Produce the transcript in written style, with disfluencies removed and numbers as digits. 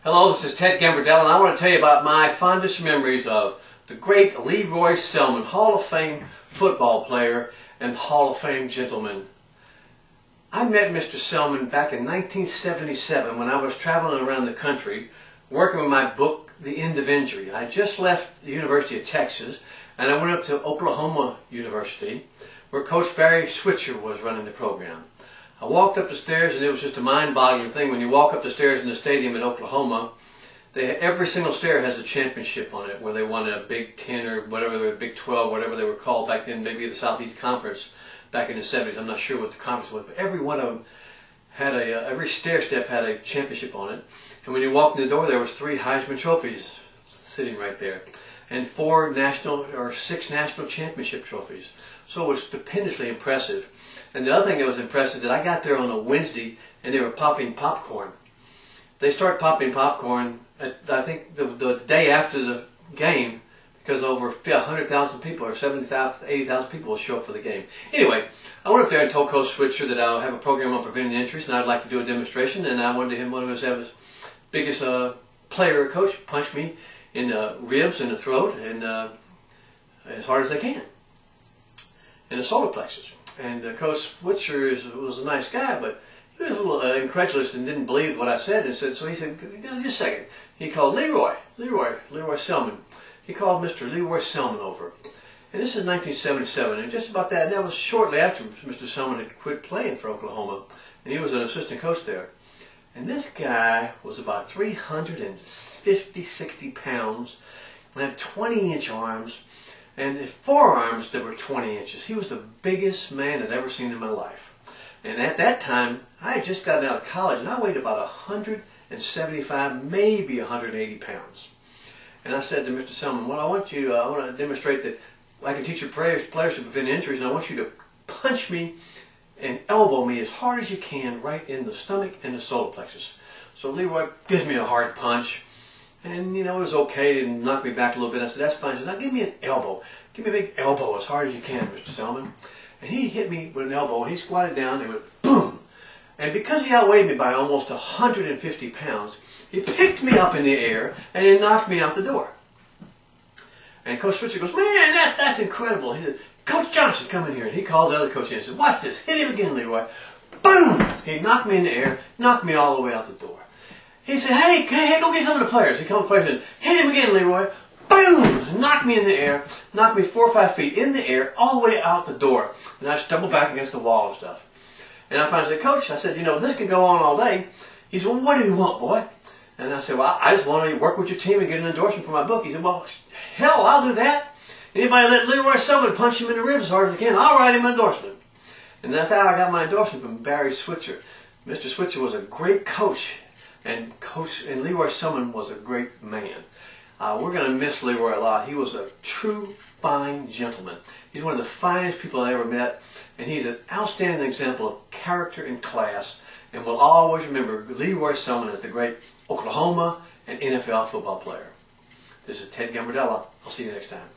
Hello, this is Ted Gambardella, and I want to tell you about my fondest memories of the great Roy Selmon, Hall of Fame football player and Hall of Fame gentleman. I met Mr. Selmon back in 1977 when I was traveling around the country working with my book, The End of Injury. I just left the University of Texas and I went up to Oklahoma University where Coach Barry Switzer was running the program. I walked up the stairs and it was just a mind-boggling thing. When you walk up the stairs in the stadium in Oklahoma, every single stair has a championship on it, where they won a Big 10 or whatever, Big 12, whatever they were called back then, maybe the Southeast Conference back in the 70s. I'm not sure what the conference was, but every one of them had every stair step had a championship on it. And when you walked in the door, there was 3 Heisman trophies sitting right there, and 6 national championship trophies. So it was stupendously impressive. And the other thing that was impressive, that I got there on a Wednesday and they were popping popcorn. They start popping popcorn, I think, the day after the game, because over 100,000 people or 70,000, 80,000 people will show up for the game. Anyway, I went up there and told Coach Switzer that I'll have a program on preventing injuries and I'd like to do a demonstration, and I wanted him, one of his biggest player or coach, punch me in the ribs and the throat and as hard as they can in the solar plexus. And Coach Switzer was a nice guy, but he was a little incredulous and didn't believe what I said. And so he said, just a second. He called Roy Selmon. He called Mr. Roy Selmon over. And this is 1977, and just about that, and that was shortly after Mr. Selmon had quit playing for Oklahoma, and he was an assistant coach there. And this guy was about 350, 60 pounds, and had 20-inch arms, and his forearms that were 20 inches. He was the biggest man I'd ever seen in my life. And at that time, I had just gotten out of college, and I weighed about 175, maybe 180 pounds. And I said to Mr. Selmon, well, I want to demonstrate that I can teach your players to prevent injuries, and I want you to punch me and elbow me as hard as you can right in the stomach and the solar plexus. So Roy gives me a hard punch. And, you know, it was okay to knock me back a little bit. I said, that's fine. He said, now give me an elbow. Give me a big elbow as hard as you can, Mr. Selmon. And he hit me with an elbow, and he squatted down, and it went boom. And because he outweighed me by almost 150 pounds, he picked me up in the air, and he knocked me out the door. And Coach Switzer goes, man, that's incredible. He said, Coach Johnson, come in here. And he called the other coach in and said, watch this. Hit him again, Roy. Boom! He knocked me in the air, knocked me all the way out the door. He said, hey, go get some of the players. He called the players and hit him again, Roy. Boom! Knocked me in the air, knocked me 4 or 5 feet in the air, all the way out the door. And I stumbled back against the wall and stuff. And I finally said, Coach, I said, you know, this can go on all day. He said, well, what do you want, boy? And I said, well, I just want to work with your team and get an endorsement for my book. He said, well, hell, I'll do that. Anybody let Roy Selmon punch him in the ribs as hard as I can, I'll write him an endorsement. And that's how I got my endorsement from Barry Switzer. Mr. Switzer was a great coach. And Roy Selmon was a great man. We're going to miss Roy a lot. He was a true fine gentleman. He's one of the finest people I ever met, and he's an outstanding example of character and class. And we'll always remember Roy Selmon as the great Oklahoma and NFL football player. This is Ted Gambardella. I'll see you next time.